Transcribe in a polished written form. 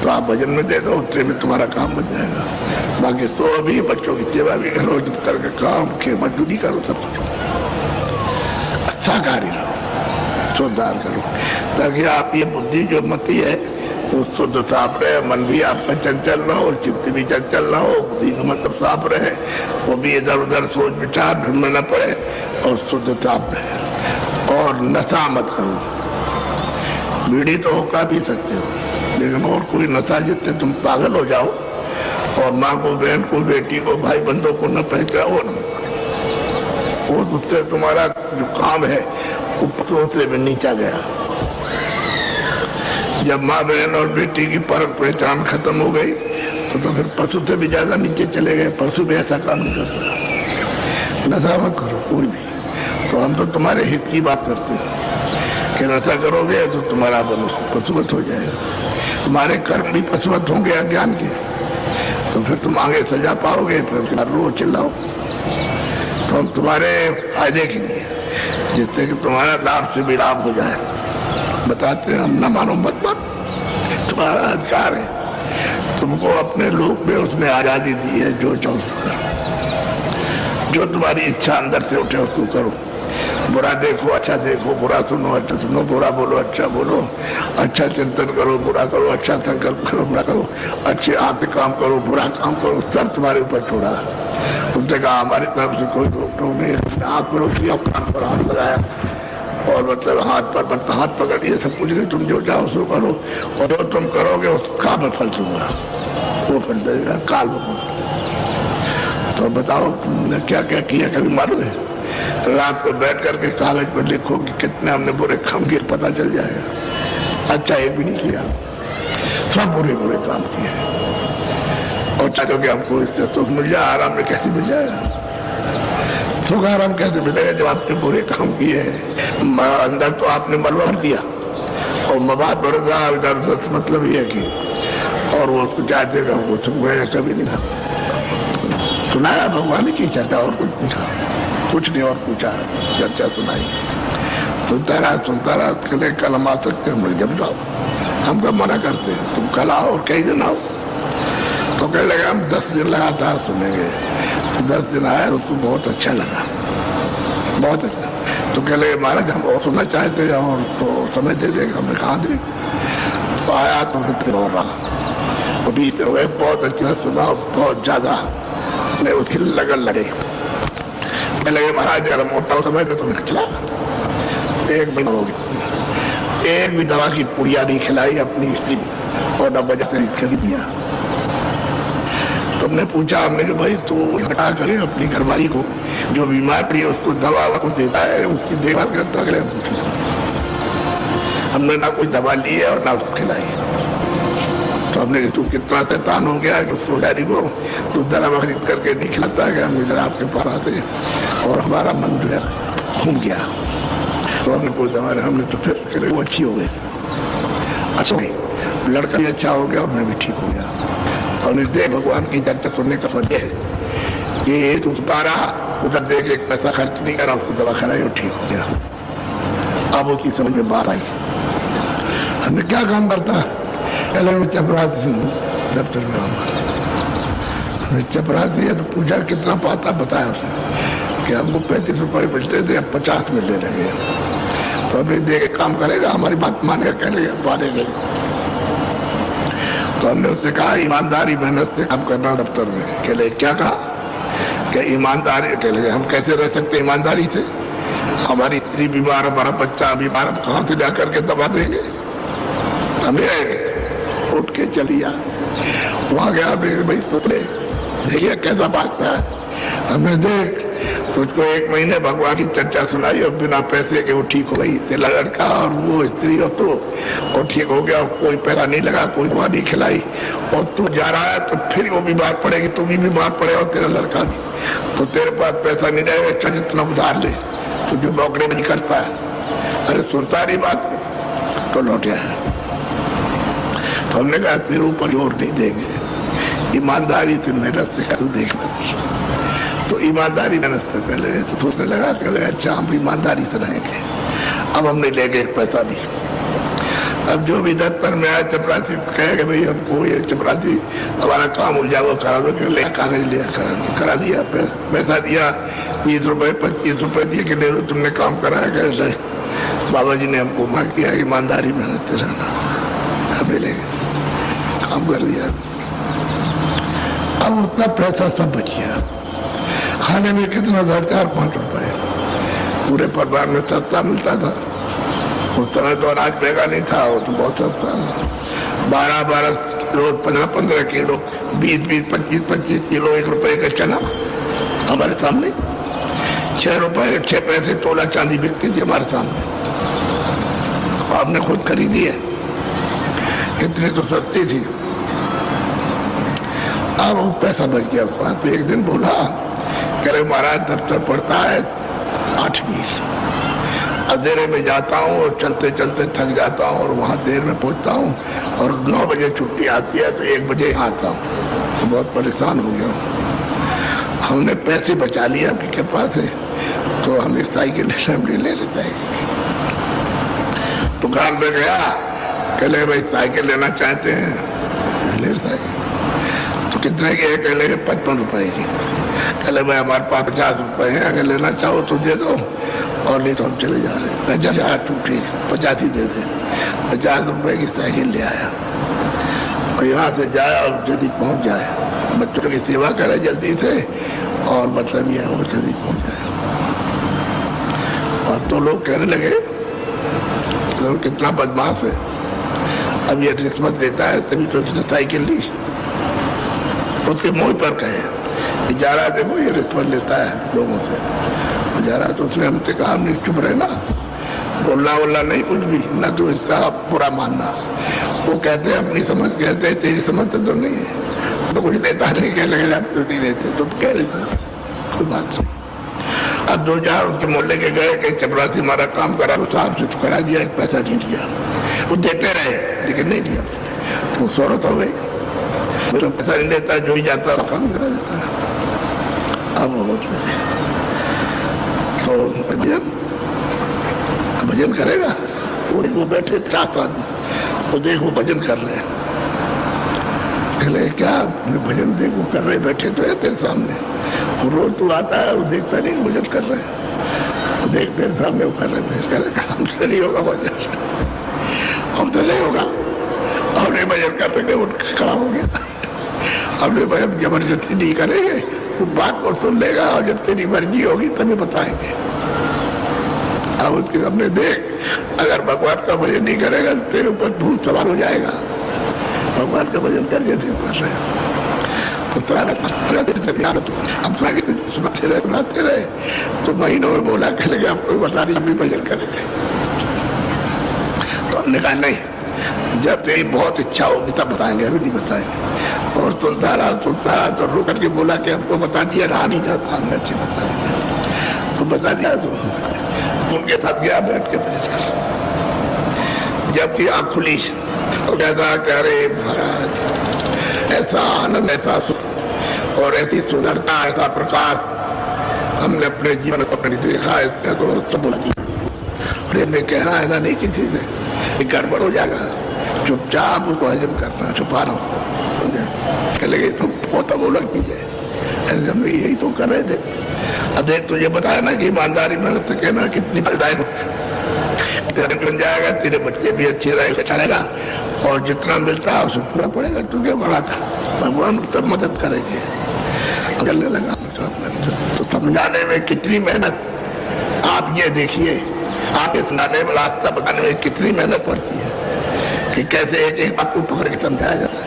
तो आप भजन में दे दो, उतने में तुम्हारा काम बन जाएगा। बाकी तो अभी बच्चों की सेवा भी करो, जब तरह का काम के मजदूरी करो, सब करो, अच्छा कार्य रहो, जोरदार करो, ताकि आप ये बुद्धि जो मती है तो शुद्ध साफ रहे, मन भी आपका चंचल ना हो, चित्त भी चंचल ना हो, बुद्धि का मतलब साफ रहे, वो भी इधर उधर सोच विचार भ्रम न पड़े और शुद्ध साफ रहे। और नशा मत करो। बीड़ी तो का पी सकते हो, लेकिन और कोई नशा जिससे तुम पागल हो जाओ और माँ को, बहन को, बेटी को, भाई बंधुओं को न पहचानो, वो न करो। और उससे तुम्हारा जो काम है वो पशुओं से भी नीचा गया। जब माँ बहन और बेटी की परख पहचान खत्म हो गई तो फिर पशु से भी ज्यादा नीचे चले गए। पशु भी ऐसा काम नहीं करता। नशा मत करो कोई भी। तो हम तो तुम्हारे हित की बात करते हैं कि नशा करोगे तो तुम्हारा पशुवत हो जाएगा, तुम्हारे कर्म भी पशुवत होंगे अज्ञान के, तो फिर तुम आगे सजा पाओगे, फिर रो चिल्लाओ। तो हम तुम्हारे फायदे के लिए, जिससे कि तुम्हारा लाभ से भी लाभ हो जाए, बताते हैं। हम न मानो मत मानो, तुम्हारा अधिकार है। तुमको अपने लोक में उसने आजादी दी है, जो चाहो उसको करो, जो तुम्हारी इच्छा अंदर से उठे उसको करो। बुरा देखो अच्छा देखो, बुरा सुनो अच्छा सुनो, बुरा बोलो अच्छा बोलो, अच्छा चिंतन करो बुरा करो, अच्छा संकल्प करो बुरा करो, अच्छे आप काम करो बुरा काम करो, सब तुम्हारे ऊपर छोड़ा। उसने कहा हमारी तरफ से कोई रोक टोक नहीं, आप करो किया, कान पर हाथ लगाया और मतलब हाथ पकड़, ये सब कुछ नहीं, तुम जो चाहो सो करो, और जो तुम करोगे उसका मैं फल दूंगा, वो फल देगा काल भगवान। तो बताओ तुमने क्या क्या किया, कभी मालूम है? रात को बैठ करके कागज पर लिखो कि कितने हमने बुरे काम किए, पता चल जाएगा। अच्छा एक भी नहीं किया, सब बुरे बुरे काम किए। और चाहते कि हमको इससे सुख मिल जाए, आराम में कैसे मिल जाएगा? सुख आराम कैसे मिलेगा जब आपने बुरे काम किए हैं? अंदर तो आपने मलबा भर दिया और मवाद बढ़ गया, इधर उधर मतलब ये कि, और वो उसको चाहते कि हमको सुख मिलेगा, कभी नहीं कहा। सुनाया भगवान की चर्चा, और कुछ नहीं कहा, कुछ नहीं और पूछा, चर्चा सुनाई। सुनता रहा कल कल हम आ सकते, हम लोग जब जाओ, हम कब मना करते हैं, तुम कल आओ और कई दिन आओ। तो कह लगा हम 10 दिन लगातार सुनेंगे। 10 दिन आया, उसको बहुत अच्छा लगा, बहुत अच्छा। तो कह लगे महाराज हम और सुनना चाहते हैं, और तो समय दे देगा। हमने कहा दे। तो आया तो फिर रो रहा, वो भी बहुत अच्छा सुना, बहुत ज्यादा मैं उसकी लगन लगे। मैं लगे महाराज अगर मोटा समय तो तुम्हें चला। 1 महीना हो गया, एक भी दवा की पुड़िया नहीं खिलाई अपनी स्त्री, और न बजा से खरीद दिया। तुमने पूछा, हमने कि भाई तू हटा करे अपनी घरवाली को, जो बीमार पड़ी है उसको दवा को देता है, उसकी देखभाल करता है। हमने ना कोई दवा ली है और ना उसको खिलाई। तो हमने तू कितना शैतान हो गया कि उसको डायरी को तू दवा खरीद करके नहीं खिलाता है कि हम इधर आपके पास आते, और हमारा मन जो है घूम गया। तो हमने कोई दवा, हमने तो फिर वो अच्छी हो गई, अच्छा लड़का भी अच्छा हो गया और मैं भी ठीक हो गया। और इसलिए भगवान की चर्चा सुनने का फर्ज है कि तू उतारा, उधर देख एक पैसा खर्च नहीं करा, उसको दवा खिलाई और ठीक हो गया। अब उसकी समझ में बात आई। हमने क्या काम करता, पहले मैं चपरासी हूँ, दफ्तर में काम करता। चपरासी है तो पूछा कितना पाता, बताया उसने कि हमको 35 रुपये बचते थे, अब 50 मिलने लगे। तो हमने देख काम करेगा, हमारी बात मानेगा, करेगा माने गए। तो हमने उससे कहा ईमानदारी मेहनत से काम करना दफ्तर में। कह ले क्या कहा कि ईमानदारी, कह ले हम कैसे रह सकते ईमानदारी से? हमारी स्त्री बीमार, हमारा बच्चा बीमार, हम कहाँ से जा करके दवा देंगे? हमें उठ के चलिया वहां गया, भाई तुमने देखिए कैसा भागता है। हमने देख तुझको 1 महीने भगवान की चर्चा सुनाई और बिना पैसे के वो ठीक हो गई। तेरा लड़का और वो स्त्री और तो और ठीक हो गया, कोई पैसा नहीं लगा, कोई दवा नहीं खिलाई। और तू जा रहा है तो फिर वो बीमार पड़ेगी, तू भी बीमार पड़े और तेरा लड़का भी। तो तेरे पास पैसा नहीं रहेगा, अच्छा जितना उधार ले, तो जो नौकरी नहीं करता है। अरे सुनता नहीं बात, तो लौट आया। तो हमने कहा तेरे ऊपर जोर नहीं देंगे, ईमानदारी से मेहनत से तू देखना। तो ईमानदारी मेहनत से पहले तो सोचने लगा कि अच्छा हम ईमानदारी से रहेंगे। अब हमने ले गए 1 पैसा नहीं, अब जो भी दफ्तर में आया चपरासी कहेगा भाई हमको ये चपरासी हमारा काम उलझा वो करा दो, कागज लिया करा दिया, पैसा दिया 20 रुपए 25 रुपए दिए कि ले लो तुमने काम कराया कैसे। बाबा जी ने हमको मार किया ईमानदारी मेहनत रहना, हमें ले काम कर दिया। अब उतना पैसा सब बच गया, खाने में कितना था 4-5 रुपए, पूरे परिवार में सस्ता मिलता था। उस समय तो अनाज महंगा नहीं था, वो तो बहुत सस्ता था। 12-12 किलो 15-15 किलो 20-20 25-25 किलो 1 रुपए का चना हमारे सामने, 6 रुपए 6 पैसे तोला चांदी बिकती थी हमारे सामने, आपने खुद खरीदी है, इतनी तो सस्ती थी। अब वो पैसा बच गया। तो एक दिन बोला कह रहे महाराज दफ्तर पड़ता है 8 मील, अंधेरे में जाता हूँ और चलते चलते थक जाता हूँ और वहाँ देर में पहुँचता हूँ और 9 बजे छुट्टी आती है तो 1 बजे आता हूँ, तो बहुत परेशान हो गया हूँ। हमने पैसे बचा लिए आपकी कृपा से, तो हम एक साइकिल असेंबली ले लेते हैं। दुकान पे गया, कहले भाई साइकिल लेना चाहते हैं, ले साइकिल तो कितने की है, कहले 55 रुपए की। कहले भाई हमारे पास 50 रुपए हैं, अगर लेना चाहो तो दे दो और नहीं तो हम चले जा रहे हैं। चल यार तू ठीक 50 ही दे दे। 50 रुपए की साइकिल ले आया और यहाँ से जाया और जल्दी पहुँच जाए, बच्चों की सेवा करे जल्दी से और मतलब यह वो जल्दी पहुँच जाए। और तो लोग कहने लगे तो कितना बदमाश है, अब ये रिश्वत देता है तभी तो उसने साइकिल ली। उसके मुँह पर कहे जा रहा देखो ये रिश्वत लेता है लोगों से, जा रहा तो उसने हमसे कहा हमने चुप रहे ना, बोलना वोलना नहीं कुछ भी ना, तो इसका बुरा मानना। वो कहते हैं अपनी समझ, कहते हैं तेरी समझ तो नहीं है, तो कुछ लेता नहीं, कह लगे आप क्यों नहीं लेते, तो कह रहे थे कोई बात नहीं। अब 2-4 उनके मोहल्ले के गए कि चपरासी हमारा काम करा, तो साहब से तो करा दिया, एक पैसा नहीं दिया, वो देते रहे लेकिन नहीं दिया, तो शोहरत हो गई, तो पैसा नहीं देता, जो ही जाता काम करा देता है। अब तो भजन करेगा, वो बैठे 4 आदमी, वो देखो भजन कर रहे हैं, कहले क्या भजन देखो कर रहे, बैठे तो है तेरे सामने, वो रोज तू आता है वो देखता नहीं भजन कर रहे हैं, वो देख तेरे सामने वो कर रहे थे, करेगा हमसे नहीं होगा भजन, हमसे नहीं होगा, हमने भजन कर सकते, उठ खड़ा हो गया, हमने भजन जबरदस्ती नहीं करेंगे, वो बात को सुन लेगा और जब तेरी मर्जी होगी तभी बताएंगे। अब उसके सामने देख, अगर भगवान का भजन नहीं करेगा तो तेरे ऊपर भूत सवार हो जाएगा, भगवान का भजन कर जैसे कर रहे हैं तो हम सुनाते रहे तो महीनों में बोला करेंगे आपको बता रही भी भजन करेंगे। तो हमने कहा नहीं, जब तेरी बहुत इच्छा होगी तब बताएंगे, अभी नहीं बताएंगे। और सुनता रहा तो रो करके बोला कि हमको बता दिया, रहा नहीं जाता, हमने अच्छे बता देंगे, तो बता दिया। तो उनके साथ गया बैठ के भजन कर, जबकि आँख खुली तो कहता कह रहे महाराज ऐसा आनंद, ऐसा सुख और ऐसी सुंदरता, ऐसा प्रकाश हमने अपने जीवन को नहीं देखा, इसने तो सब बोला दिया। और मैं कहना है ना नहीं किसी से, गड़बड़ हो जाएगा, चुपचाप उसको हजम करना, छुपा रहा कह लगे तुम बहुत बोला कीजिए, ऐसे हम यही तो कर रहे थे। अब देख तुझे बताया ना कि ईमानदारी मेहनत कहना कितनी फलदायक बन जाएगा, तेरे बच्चे भी अच्छे रहेगा, चलेगा और जितना मिलता है उसे पूरा पड़ेगा। तू क्या बड़ा था, भगवान तब मदद करेंगे। चलने लगा तो समझाने में कितनी मेहनत, आप ये देखिए, आप इस नाने में रास्ता बताने में कितनी मेहनत पड़ती है कि कैसे एक बात को पकड़ के समझाया जाता है।